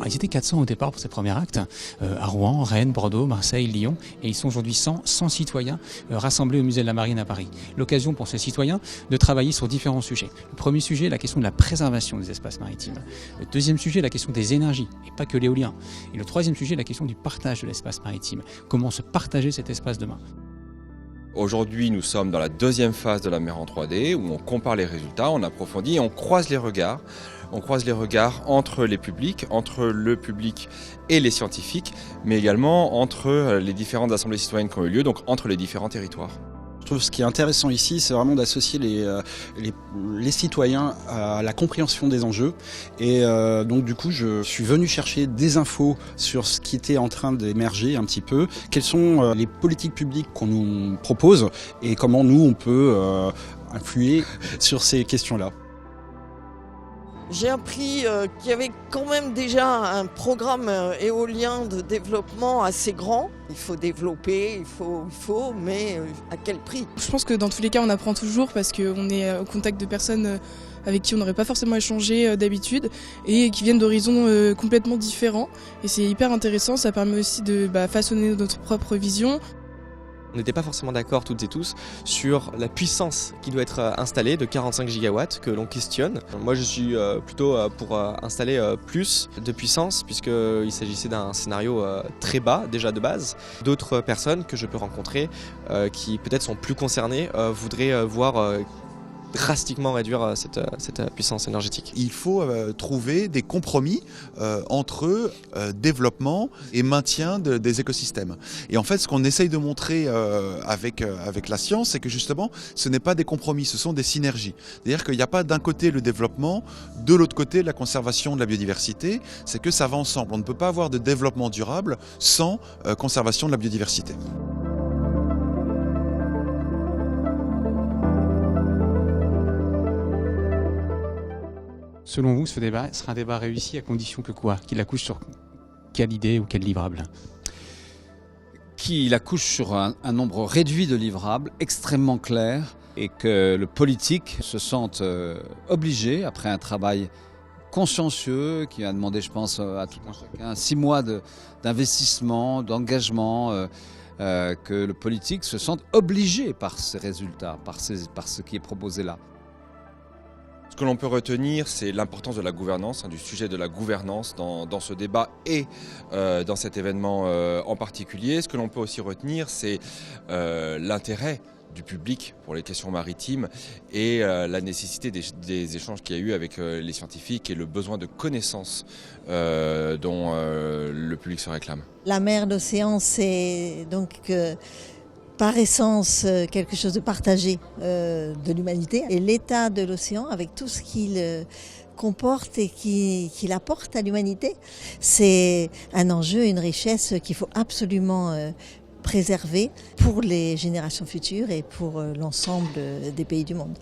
Ils étaient 400 au départ pour ces premiers actes, à Rouen, Rennes, Bordeaux, Marseille, Lyon, et ils sont aujourd'hui 100 citoyens rassemblés au musée de la Marine à Paris. L'occasion pour ces citoyens de travailler sur différents sujets. Le premier sujet, la question de la préservation des espaces maritimes. Le deuxième sujet, la question des énergies, et pas que l'éolien. Et le troisième sujet, la question du partage de l'espace maritime. Comment se partager cet espace demain? Aujourd'hui, nous sommes dans la deuxième phase de la mer en 3D où on compare les résultats, on approfondit et on croise les regards. On croise les regards entre les publics, entre le public et les scientifiques, mais également entre les différentes assemblées citoyennes qui ont eu lieu, donc entre les différents territoires. Je trouve ce qui est intéressant ici, c'est vraiment d'associer les citoyens à la compréhension des enjeux. Et donc du coup, je suis venu chercher des infos sur ce qui était en train d'émerger un petit peu. Quelles sont les politiques publiques qu'on nous propose et comment nous, on peut influer sur ces questions-là. J'ai appris qu'il y avait quand même déjà un programme éolien de développement assez grand. Il faut développer, mais à quel prix? Je pense que dans tous les cas, on apprend toujours parce qu'on est au contact de personnes avec qui on n'aurait pas forcément échangé d'habitude et qui viennent d'horizons complètement différents. Et c'est hyper intéressant, ça permet aussi de façonner notre propre vision. On n'était pas forcément d'accord toutes et tous sur la puissance qui doit être installée de 45 gigawatts que l'on questionne. Moi je suis plutôt pour installer plus de puissance puisqu'il s'agissait d'un scénario très bas déjà de base. D'autres personnes que je peux rencontrer qui peut-être sont plus concernées voudraient voir drastiquement réduire cette puissance énergétique. Il faut trouver des compromis entre développement et maintien des écosystèmes. Et en fait, ce qu'on essaye de montrer avec la science, c'est que justement, ce n'est pas des compromis, ce sont des synergies. C'est-à-dire qu'il n'y a pas d'un côté le développement, de l'autre côté la conservation de la biodiversité, c'est que ça va ensemble. On ne peut pas avoir de développement durable sans conservation de la biodiversité. Selon vous, ce débat sera un débat réussi à condition que quoi? Qu'il accouche sur quelle idée ou quel livrable? Qu'il accouche sur un nombre réduit de livrables, extrêmement clair, et que le politique se sente obligé, après un travail consciencieux, qui a demandé, je pense, à tout un chacun, 6 mois d'investissement, d'engagement, que le politique se sente obligé par ces résultats, par ce qui est proposé là. Ce que l'on peut retenir, c'est l'importance de la gouvernance, du sujet de la gouvernance dans ce débat et dans cet événement en particulier. Ce que l'on peut aussi retenir, c'est l'intérêt du public pour les questions maritimes et la nécessité des échanges qu'il y a eu avec les scientifiques et le besoin de connaissances dont le public se réclame. La mer, l'océan, c'est donc par essence quelque chose de partagé de l'humanité. Et l'état de l'océan, avec tout ce qu'il comporte et qu'il apporte à l'humanité, c'est un enjeu, une richesse qu'il faut absolument préserver pour les générations futures et pour l'ensemble des pays du monde.